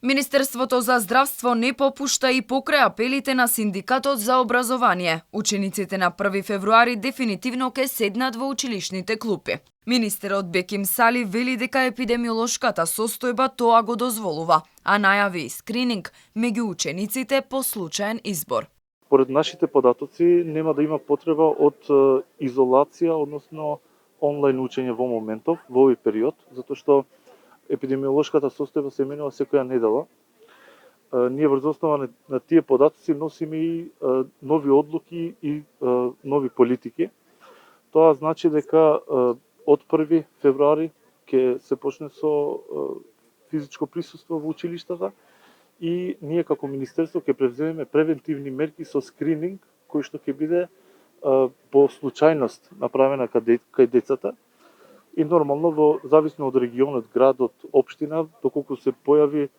Министерството за здравство не попушта и покрај апелите на синдикатот за образование. Учениците на 1 февруари дефинитивно ке седнат во училишните клупи. Министерот Беким Сали вели дека епидемиолошката состојба тоа го дозволува, а најави и скрининг меѓу учениците по случаен избор. Поред нашите податоци нема да има потреба од изолација, односно онлайн учење во моментов, во овој период, затоа што епидемиолошката состојба се менува секоја недела. Ние врз основа на тие податоци носиме и нови одлуки и нови политики. Тоа значи дека од 1 февруари ќе се почне со физичко присуство во училиштата и ние како министерство ќе превземеме превентивни мерки со скрининг кој што ќе биде по случајност направена кај децата. И нормално, во зависно од регионот, градот, општина, доколку се појави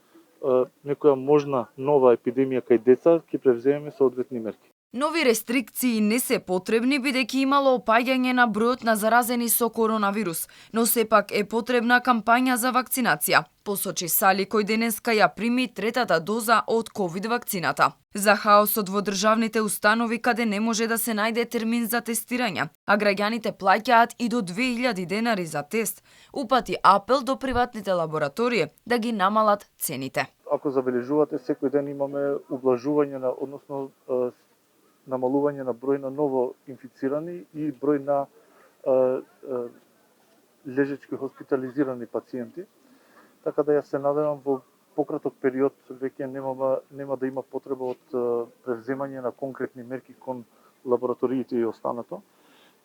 некоја можна нова епидемија кај деца, ќе превземеме соодветни мерки. Нови рестрикции не се потребни бидејќи имало опаѓање на бројот на заразени со коронавирус, но сепак е потребна кампања за вакцинација, посочи Сали кој денеска ја прими третата доза од ковид вакцината. За хаосот во државните установи каде не може да се најде термин за тестирање, а граѓаните плаќаат и до 2000 денари за тест, упати апел до приватните лаборатории да ги намалат цените. Ако забележувате, секој ден имаме ублажување на, односно намалување на број на ново инфицирани и број на лежечки хоспитализирани пациенти. Така да ја се надевам во пократок период веќе нема да има потреба од превземање на конкретни мерки кон лабораториите и останато.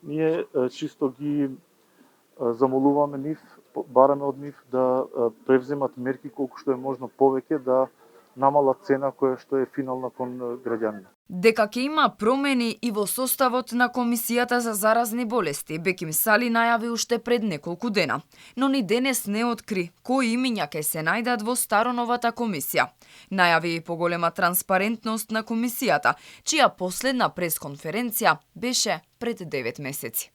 Ние чисто ги замолуваме нив, бараме од нив да превземат мерки колку што е можно повеќе да намалат цена која што е финална кон граѓанина. Дека ќе има промени и во составот на Комисијата за заразни болести, Беким Сали најави уште пред неколку дена, но ни денес не откри кои имиња ќе се најдат во староновата комисија. Најави и поголема транспарентност на комисијата, чија последна пресконференција беше пред 9 месеци.